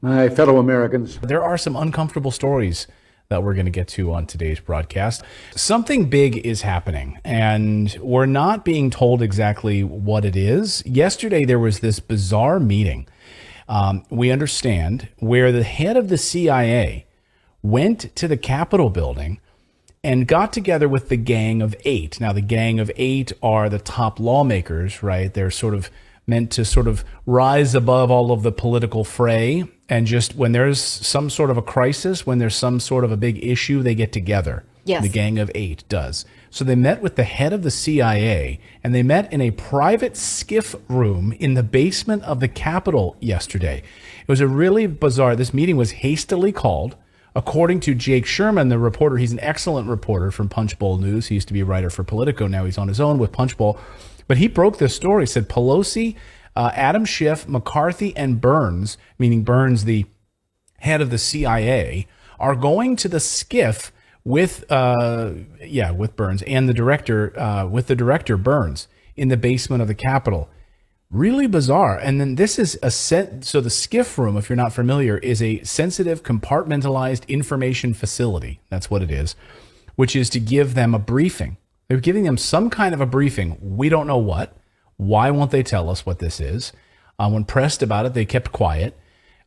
My fellow Americans. There are some uncomfortable stories that we're going to get to on today's broadcast. Something big is happening, and we're not being told exactly what it is. Yesterday, there was this bizarre meeting, we understand, where the head of the CIA went to the Capitol building and got together with the Gang of Eight. Now, the Gang of Eight are the top lawmakers, right? They're sort of meant to sort of rise above all of the political fray. And just when there's some sort of a crisis, when there's some sort of a big issue, they get together. Yes. The Gang of Eight does. So they met with the head of the CIA, and they met in a private skiff room in the basement of the Capitol yesterday. It was a really bizarre, this meeting was hastily called. According to Jake Sherman, the reporter, he's an excellent reporter from Punchbowl News. He used to be a writer for Politico. Now he's on his own with Punchbowl. But he broke this story, said Pelosi, Adam Schiff, McCarthy, and Burns, meaning Burns, the head of the CIA, are going to the skiff with Burns and the director Burns in the basement of the Capitol. Really bizarre. And then this is so the skiff room, if you're not familiar, is a sensitive compartmentalized information facility. That's what it is, which is to give them a briefing. They're giving them some kind of a briefing. We don't know what. Why won't they tell us what this is? When pressed about it, they kept quiet.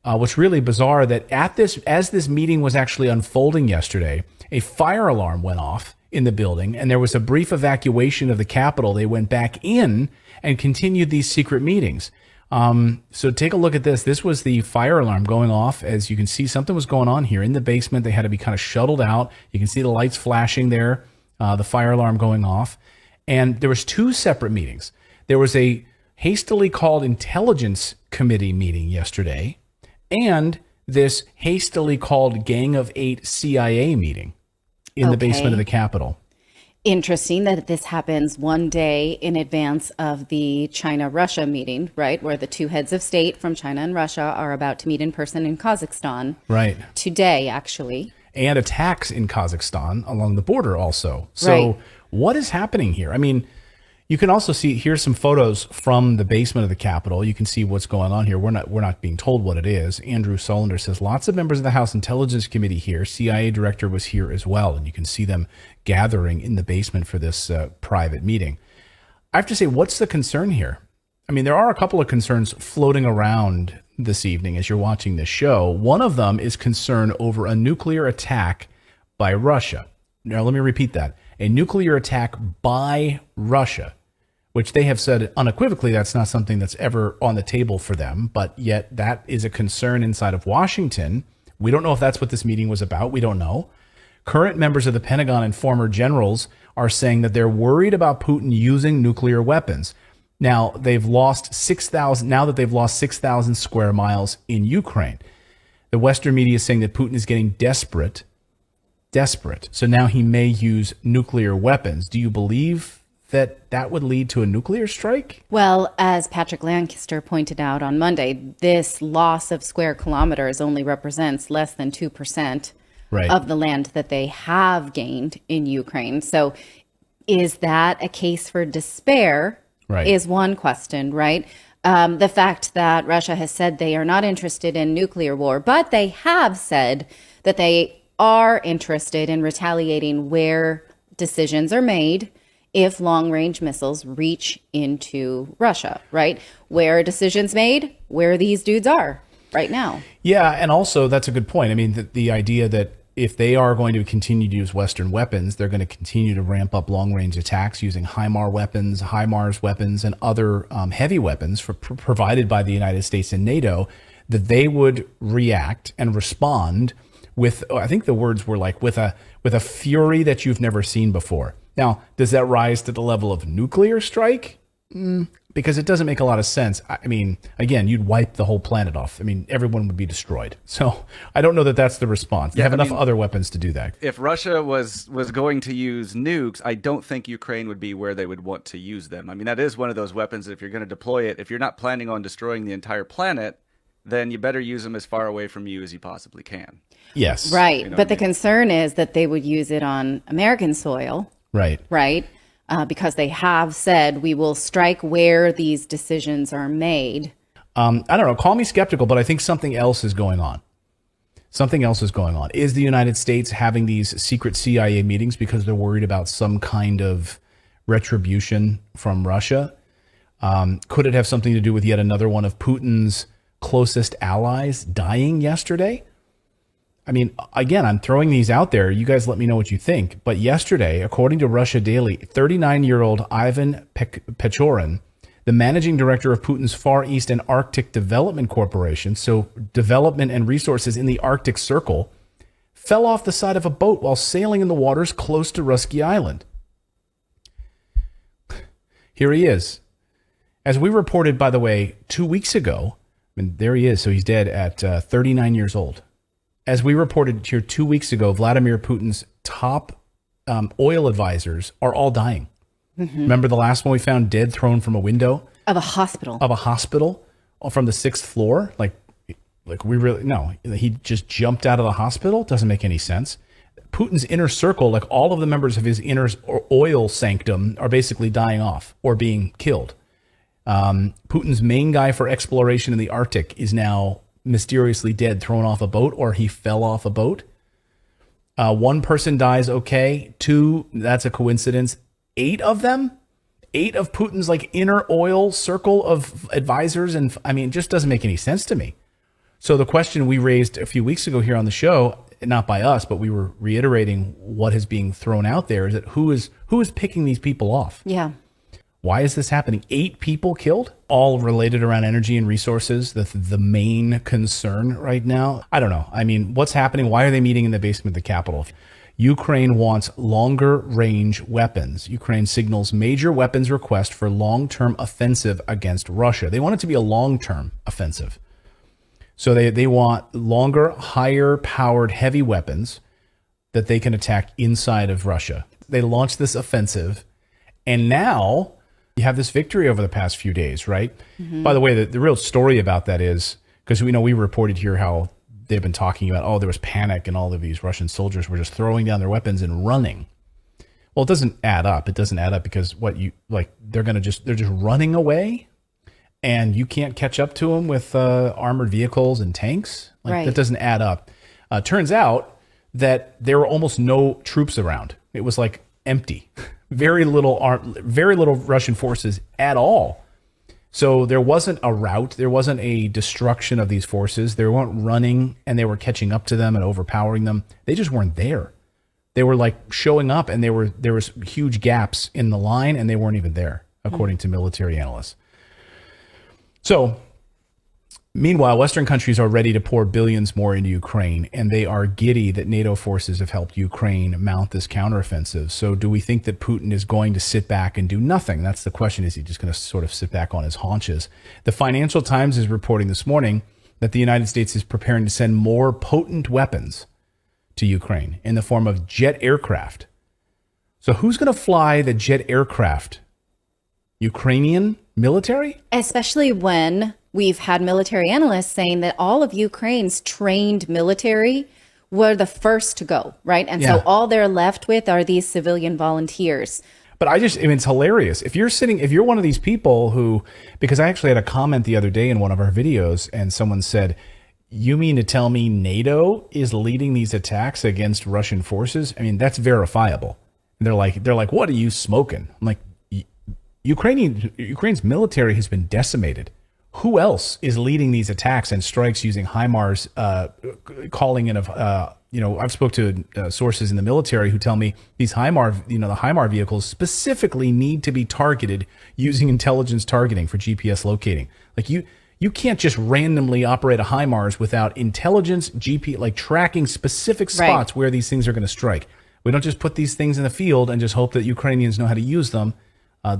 What's really bizarre that as this meeting was actually unfolding yesterday, a fire alarm went off in the building, and there was a brief evacuation of the Capitol. They went back in and continued these secret meetings. So take a look at this. This was the fire alarm going off. As you can see, something was going on here in the basement. They had to be kind of shuttled out. You can see the lights flashing there, the fire alarm going off. And there was two separate meetings. There was a hastily called intelligence committee meeting yesterday, and this hastily called Gang of Eight CIA meeting in the basement of the Capitol. Interesting that this happens one day in advance of the China-Russia meeting, right? Where the two heads of state from China and Russia are about to meet in person in Kazakhstan. Right. Today, actually. And attacks in Kazakhstan along the border also. So Right. What is happening here? I mean, you can also see, here's some photos from the basement of the Capitol. You can see what's going on here. We're not being told what it is. Andrew Solander says, lots of members of the House Intelligence Committee here. CIA director was here as well. And you can see them gathering in the basement for this private meeting. I have to say, what's the concern here? I mean, there are a couple of concerns floating around this evening as you're watching this show. One of them is concern over a nuclear attack by Russia. Now, let me repeat that. A nuclear attack by Russia, which they have said unequivocally that's not something that's ever on the table for them, but yet that is a concern inside of Washington. We don't know if that's what this meeting was about. We don't know. Current members of the Pentagon and former generals are saying that they're worried about Putin using nuclear weapons. Now, they've lost 6,000 square miles in Ukraine. The Western media is saying that Putin is getting desperate. So now he may use nuclear weapons. Do you believe that would lead to a nuclear strike? Well, as Patrick Lancaster pointed out on Monday, this loss of square kilometers only represents less than 2% Right. of the land that they have gained in Ukraine. So is that a case for despair? Right. Is one question, right? The fact that Russia has said they are not interested in nuclear war, but they have said that they are interested in retaliating where decisions are made if long-range missiles reach into Russia, right? Where a decision's made, where these dudes are right now. Yeah, and also that's a good point. I mean, the idea that if they are going to continue to use Western weapons, they're going to continue to ramp up long-range attacks using HIMARS weapons, and other heavy weapons provided by the United States and NATO, that they would react and respond with, I think the words were like, with a fury that you've never seen before. Now, does that rise to the level of nuclear strike? Because it doesn't make a lot of sense. I mean, again, you'd wipe the whole planet off. I mean, everyone would be destroyed. So I don't know that that's the response. They have enough other weapons to do that. If Russia was going to use nukes, I don't think Ukraine would be where they would want to use them. I mean, that is one of those weapons that if you're going to deploy it, if you're not planning on destroying the entire planet, then you better use them as far away from you as you possibly can. Yes. Right. You know But the what I mean? concern is that they would use it on American soil, Right. right? Because they have said we will strike where these decisions are made. I don't know, call me skeptical, but I think something else is going on. Something else is going on. Is the United States having these secret CIA meetings because they're worried about some kind of retribution from Russia? Could it have something to do with yet another one of Putin's closest allies dying yesterday? I mean, again, I'm throwing these out there. You guys let me know what you think. But yesterday, according to Russia Daily, 39-year-old Ivan Pechorin, the managing director of Putin's Far East and Arctic Development Corporation, so development and resources in the Arctic Circle, fell off the side of a boat while sailing in the waters close to Russky Island. Here he is. As we reported, by the way, 2 weeks ago, and there he is, so he's dead at 39 years old. As we reported here 2 weeks ago, Vladimir Putin's top oil advisors are all dying. Mm-hmm. Remember the last one we found dead, thrown from a window? Of a hospital. Of a hospital from the 6th floor? Like we really, no, he just jumped out of the hospital? Doesn't make any sense. Putin's inner circle, like all of the members of his inner oil sanctum, are basically dying off or being killed. Putin's main guy for exploration in the Arctic is now mysteriously dead, thrown off a boat, or he fell off a boat. One person dies, okay. 2, that's a coincidence. 8 of them? 8 of Putin's like inner oil circle of advisors, and I mean, it just doesn't make any sense to me. So the question we raised a few weeks ago here on the show, not by us, but we were reiterating what is being thrown out there, is that who is picking these people off? Yeah. Why is this happening? 8 people killed, all related around energy and resources, the main concern right now. I don't know. I mean, what's happening? Why are they meeting in the basement of the Capitol? Ukraine wants longer range weapons. Ukraine signals major weapons request for long-term offensive against Russia. They want it to be a long-term offensive. So they want longer, higher powered heavy weapons that they can attack inside of Russia. They launched this offensive, and now you have this victory over the past few days, right? Mm-hmm. By the way, the real story about that is, because we reported here how they've been talking about, oh, there was panic and all of these Russian soldiers were just throwing down their weapons and running. Well, it doesn't add up. It doesn't add up because they're just running away, and you can't catch up to them with armored vehicles and tanks. Right. That doesn't add up. Turns out that there were almost no troops around. It was like empty. Very little Russian forces at all. So there wasn't a rout. There wasn't a destruction of these forces. They weren't running and they were catching up to them and overpowering them. They just weren't there. They were like showing up, and there was huge gaps in the line, and they weren't even there, according to military analysts. So meanwhile, Western countries are ready to pour billions more into Ukraine, and they are giddy that NATO forces have helped Ukraine mount this counteroffensive. So do we think that Putin is going to sit back and do nothing? That's the question. Is he just going to sort of sit back on his haunches? The Financial Times is reporting this morning that the United States is preparing to send more potent weapons to Ukraine in the form of jet aircraft. So who's going to fly the jet aircraft? Ukrainian military? Especially when we've had military analysts saying that all of Ukraine's trained military were the first to go, right? And so all they're left with are these civilian volunteers. But it's hilarious. If you're one of these people who, because I actually had a comment the other day in one of our videos, and someone said, you mean to tell me NATO is leading these attacks against Russian forces? I mean, that's verifiable. And they're like, what are you smoking? I'm like, Ukraine's military has been decimated. Who else is leading these attacks and strikes using HIMARS, calling in of, I've spoke to sources in the military who tell me these HIMAR, the HIMAR vehicles specifically need to be targeted using intelligence targeting for GPS locating. Like you can't just randomly operate a HIMARS without intelligence, tracking specific spots where these things are going to strike. We don't just put these things in the field and just hope that Ukrainians know how to use them.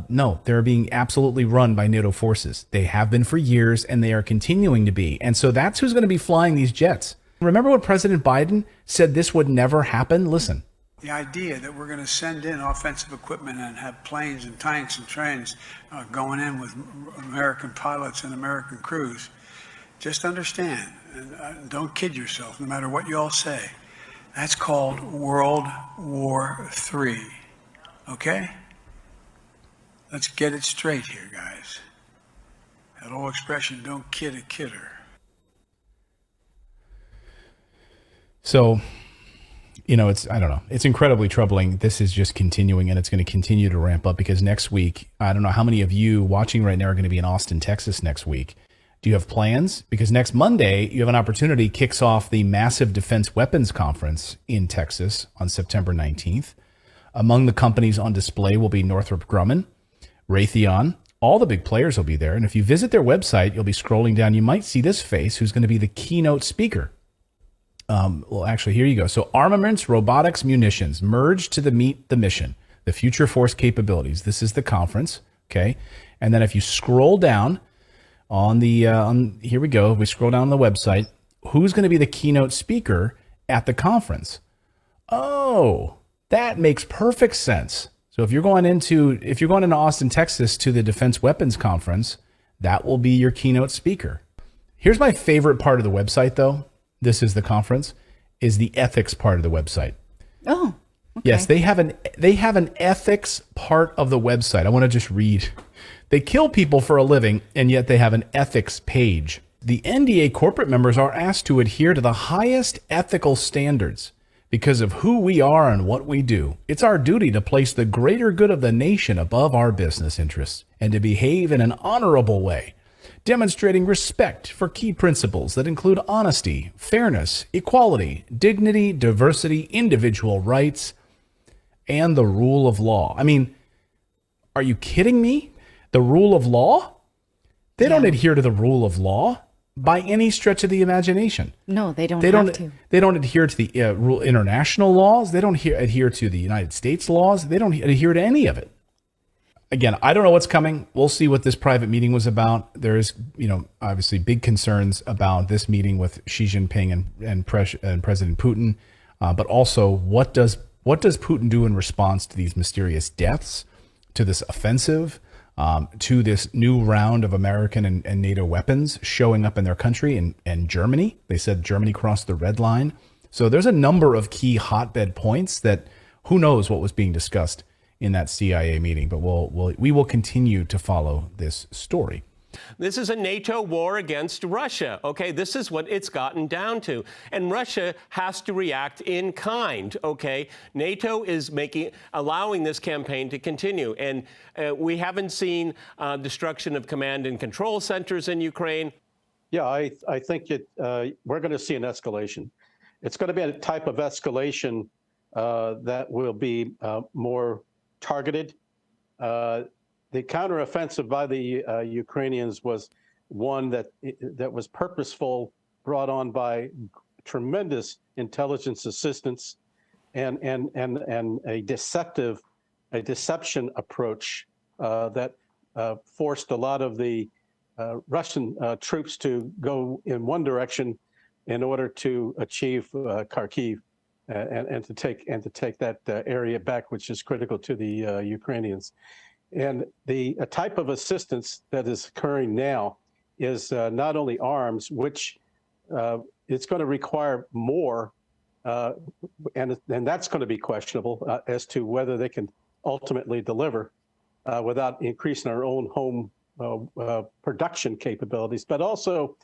No, they're being absolutely run by NATO forces. They have been for years, and they are continuing to be. And so that's who's going to be flying these jets. Remember when President Biden said this would never happen? Listen. The idea that we're going to send in offensive equipment and have planes and tanks and trains going in with American pilots and American crews, just understand, and don't kid yourself, no matter what you all say, that's called World War III, okay? Let's get it straight here, guys. That old expression, don't kid a kidder. So, you know, I don't know. It's incredibly troubling. This is just continuing, and it's going to continue to ramp up because next week, I don't know how many of you watching right now are going to be in Austin, Texas next week. Do you have plans? Because next Monday, you have an opportunity, kicks off the massive defense weapons conference in Texas on September 19th. Among the companies on display will be Northrop Grumman, Raytheon. All the big players will be there. And if you visit their website, you'll be scrolling down. You might see this face who's going to be the keynote speaker. Well, actually, here you go. So armaments, robotics, munitions merged to meet the mission, the future force capabilities. This is the conference. Okay. And then if you scroll down on the, here we go. If we scroll down on the website, who's going to be the keynote speaker at the conference? Oh, that makes perfect sense. So if you're going into Austin, Texas to the Defense Weapons Conference, that will be your keynote speaker. Here's my favorite part of the website, though. This is the conference, is the ethics part of the website. Oh, okay. Yes, they have an ethics part of the website. I want to just read. They kill people for a living, and yet they have an ethics page. The NDA corporate members are asked to adhere to the highest ethical standards because of who we are and what we do. It's our duty to place the greater good of the nation above our business interests and to behave in an honorable way, demonstrating respect for key principles that include honesty, fairness, equality, dignity, diversity, individual rights, and the rule of law. I mean, are you kidding me? The rule of law? They don't adhere to the rule of law by any stretch of the imagination. No, they don't have to. They don't adhere to the international laws. They don't adhere to the United States laws. They don't adhere to any of it. Again, I don't know what's coming. We'll see what this private meeting was about. There is, obviously big concerns about this meeting with Xi Jinping and President Putin. But also, what does Putin do in response to these mysterious deaths, to this offensive, to this new round of American and NATO weapons showing up in their country and Germany? They said Germany crossed the red line. So there's a number of key hotbed points that who knows what was being discussed in that CIA meeting, but we will continue to follow this story. This is a NATO war against Russia. Okay, this is what it's gotten down to. And Russia has to react in kind. Okay, NATO is allowing this campaign to continue. And we haven't seen destruction of command and control centers in Ukraine. Yeah, I think we're going to see an escalation. It's going to be a type of escalation that will be more targeted. The counteroffensive by the Ukrainians was one that was purposeful, brought on by tremendous intelligence assistance and a deception approach that forced a lot of the Russian troops to go in one direction in order to achieve Kharkiv and to take that area back, which is critical to the Ukrainians. And the type of assistance that is occurring now is not only arms, which it's going to require more, and that's going to be questionable as to whether they can ultimately deliver without increasing our own home production capabilities, but also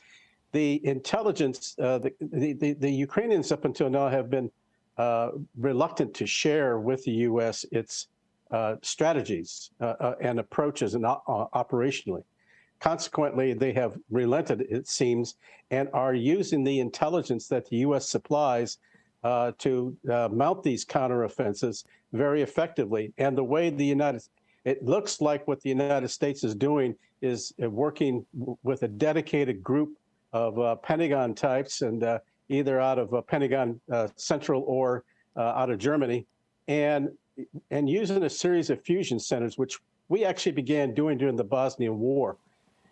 the intelligence. The Ukrainians up until now have been reluctant to share with the U.S. its strategies and approaches and operationally. Consequently, they have relented, it seems, and are using the intelligence that the U.S. supplies to mount these counteroffensives very effectively. And the way it looks like what the United States is doing is working with a dedicated group of Pentagon types, and either out of Pentagon Central or out of Germany, and using a series of fusion centers, which we actually began doing during the Bosnian War,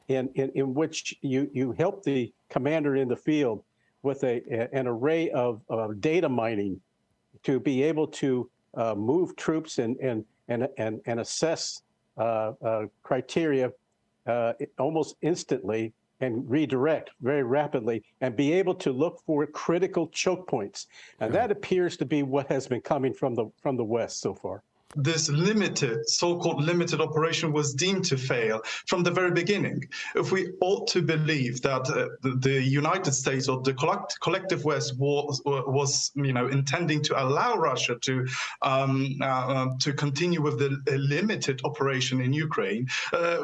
in which you help the commander in the field with an array of data mining to be able to move troops and assess criteria almost instantly and redirect very rapidly and be able to look for critical choke points. And that appears to be what has been coming from the West so far. this so-called limited operation was deemed to fail from the very beginning. If we ought to believe that the United States or the collective West was intending to allow Russia to continue with the limited operation in Ukraine,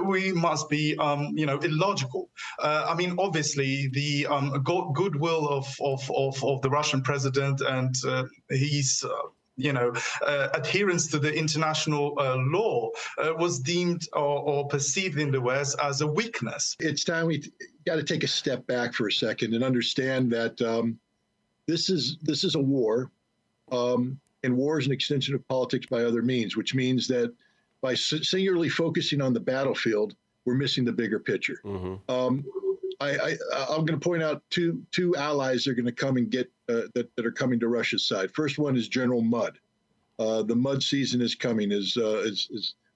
we must be illogical. Obviously the goodwill of the Russian president and his adherence to the international law was deemed or perceived in the West as a weakness. It's time we got to take a step back for a second and understand that this is a war, and war is an extension of politics by other means, which means that by singularly focusing on the battlefield, we're missing the bigger picture. I'm going to point out two allies that are going to come and get that are coming to Russia's side. First one is General Mud. The mud season is coming, as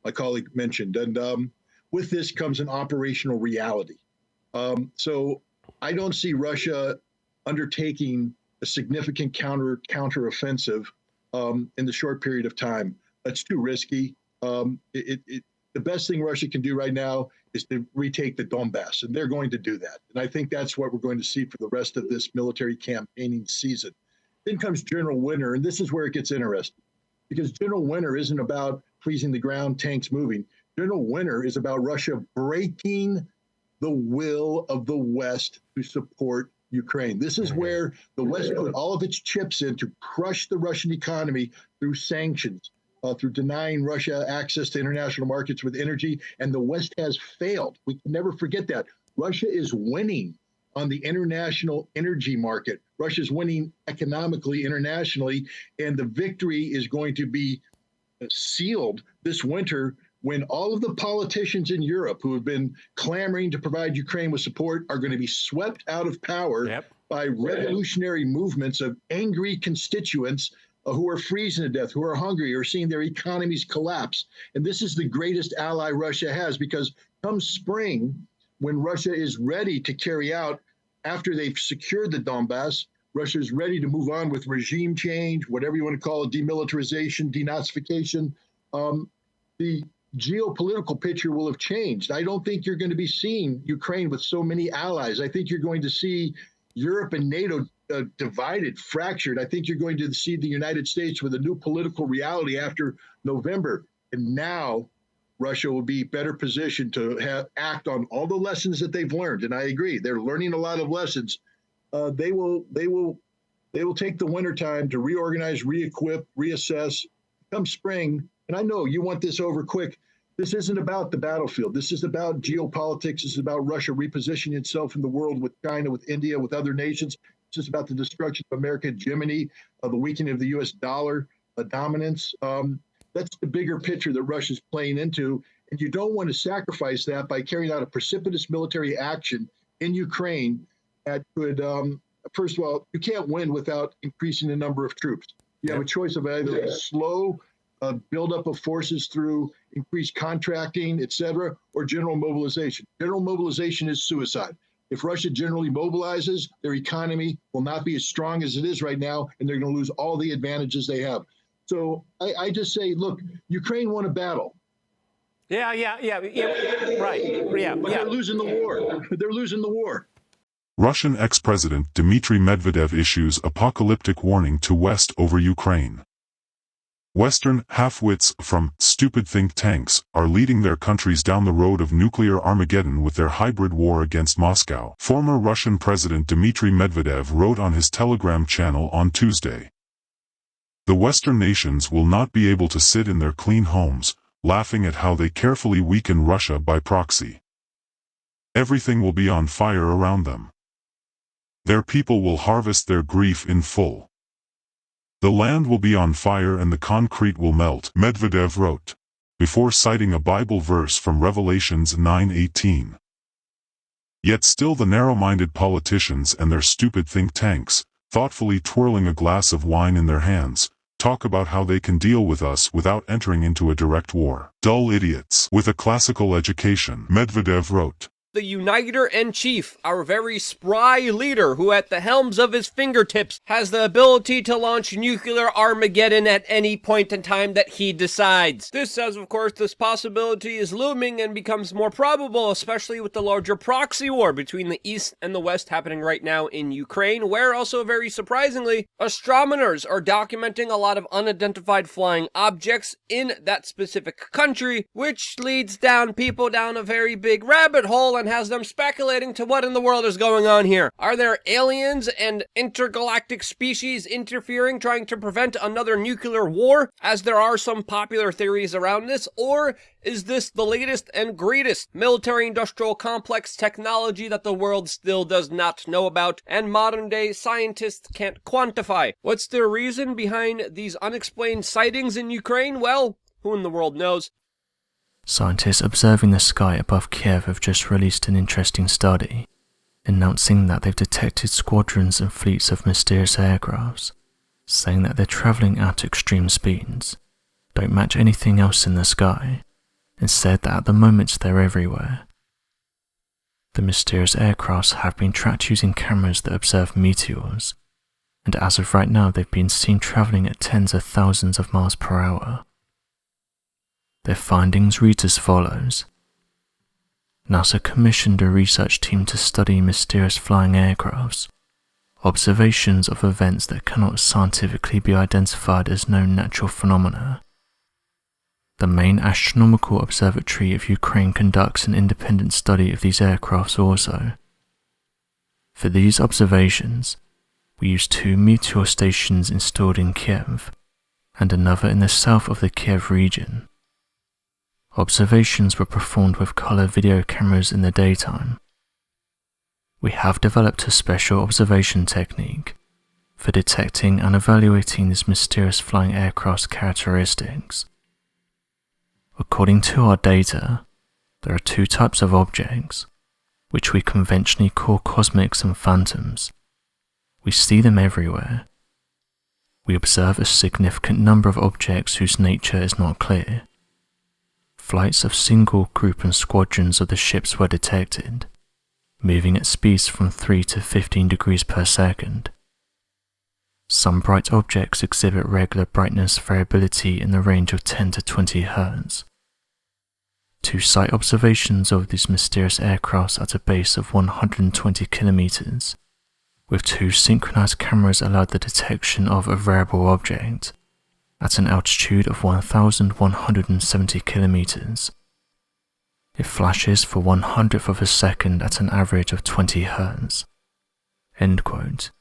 my colleague mentioned, and with this comes an operational reality. So I don't see Russia undertaking a significant counteroffensive in the short period of time. That's too risky. The best thing Russia can do right now is to retake the Donbass, and they're going to do that. And I think that's what we're going to see for the rest of this military campaigning season. Then comes General Winter, and this is where it gets interesting, because General Winter isn't about freezing the ground, tanks moving. General Winter is about Russia breaking the will of the West to support Ukraine. This is where the West put all of its chips in to crush the Russian economy through sanctions, through denying Russia access to international markets with energy, and the West has failed. We can never forget that. Russia is winning on the international energy market. Russia's winning economically internationally, and the victory is going to be sealed this winter when all of the politicians in Europe who have been clamoring to provide Ukraine with support are going to be swept out of power by revolutionary movements of angry constituents who are freezing to death, who are hungry, or seeing their economies collapse. And this is the greatest ally Russia has, because come spring, when Russia is ready to carry out, after they've secured the Donbass, Russia is ready to move on with regime change, whatever you want to call it, demilitarization, denazification. The geopolitical picture will have changed. I don't think you're going to be seeing Ukraine with so many allies. I think you're going to see Europe and NATO divided, fractured. I think you're going to see the United States with a new political reality after November. And now Russia will be better positioned to act on all the lessons that they've learned. And I agree, they're learning a lot of lessons. They will take the winter time to reorganize, re-equip, reassess. Come spring, and I know you want this over quick. This isn't about the battlefield. This is about geopolitics. This is about Russia repositioning itself in the world with China, with India, with other nations. It's just about the destruction of American hegemony, the weakening of the U.S. dollar dominance. That's the bigger picture that Russia's playing into, and you don't want to sacrifice that by carrying out a precipitous military action in Ukraine that could, first of all, you can't win without increasing the number of troops. You have a choice of either a slow buildup of forces through increased contracting, et cetera, or general mobilization. General mobilization is suicide. If Russia generally mobilizes, their economy will not be as strong as it is right now, and they're going to lose all the advantages they have. So I just say, look, Ukraine won a battle. Right. But they're losing the war. They're losing the war. Russian ex-president Dmitry Medvedev issues apocalyptic warning to West over Ukraine. Western half-wits from stupid think tanks are leading their countries down the road of nuclear Armageddon with their hybrid war against Moscow. Former Russian President Dmitry Medvedev wrote on his Telegram channel on Tuesday, "The Western nations will not be able to sit in their clean homes, laughing at how they carefully weaken Russia by proxy. Everything will be on fire around them. Their people will harvest their grief in full. The land will be on fire and the concrete will melt," Medvedev wrote, before citing a Bible verse from Revelations 9:18. Yet still the narrow-minded politicians and their stupid think tanks, thoughtfully twirling a glass of wine in their hands, talk about how they can deal with us without entering into a direct war. Dull idiots with a classical education, Medvedev wrote. the uniter in chief, our very spry leader who at the helms of his fingertips has the ability to launch nuclear Armageddon at any point in time that he decides. This as of course this possibility is looming and becomes more probable, especially with the larger proxy war between the East and the West happening right now in Ukraine, where also very surprisingly, astronomers are documenting a lot of unidentified flying objects in that specific country, which leads people down a very big rabbit hole and has them speculating to what in the world is going on here. Are there aliens and intergalactic species interfering, trying to prevent another nuclear war, as there are some popular theories around this, or is this the latest and greatest military-industrial complex technology that the world still does not know about and modern-day scientists can't quantify? What's the reason behind these unexplained sightings in Ukraine? Well, who in the world knows? Scientists observing the sky above Kiev have just released an interesting study, announcing that they've detected squadrons and fleets of mysterious aircrafts, saying that they're travelling at extreme speeds, don't match anything else in the sky, and said that at the moment they're everywhere. The mysterious aircrafts have been tracked using cameras that observe meteors, and as of right now they've been seen travelling at tens of thousands of miles per hour. Their findings read as follows. NASA commissioned a research team to study mysterious flying aircrafts, observations of events that cannot scientifically be identified as known natural phenomena. The main astronomical observatory of Ukraine conducts an independent study of these aircrafts also. For these observations, we used 2 meteor stations installed in Kiev, and another in the south of the Kiev region. Observations were performed with color video cameras in the daytime. We have developed a special observation technique for detecting and evaluating these mysterious flying aircraft's characteristics. According to our data, there are 2 types of objects, which we conventionally call cosmics and phantoms. We see them everywhere. We observe a significant number of objects whose nature is not clear. Flights of single, group and squadrons of the ships were detected, moving at speeds from 3 to 15 degrees per second. Some bright objects exhibit regular brightness variability in the range of 10 to 20 Hz. 2 site observations of these mysterious aircrafts at a base of 120 kilometers, with 2 synchronized cameras allowed the detection of a variable object at an altitude of 1,170 kilometers. It flashes for 1/100th of a second at an average of 20 Hz. End quote.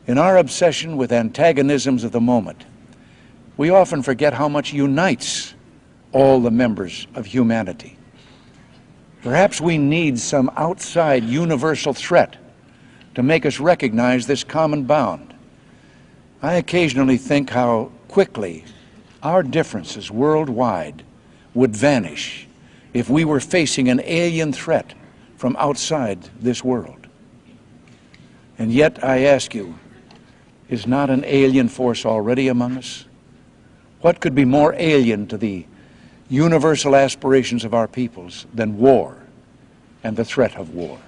In our obsession with antagonisms of the moment, we often forget how much unites all the members of humanity. Perhaps we need some outside universal threat to make us recognize this common bound. I occasionally think how quickly our differences worldwide would vanish if we were facing an alien threat from outside this world. And yet, I ask you, is not an alien force already among us? What could be more alien to the universal aspirations of our peoples than war and the threat of war?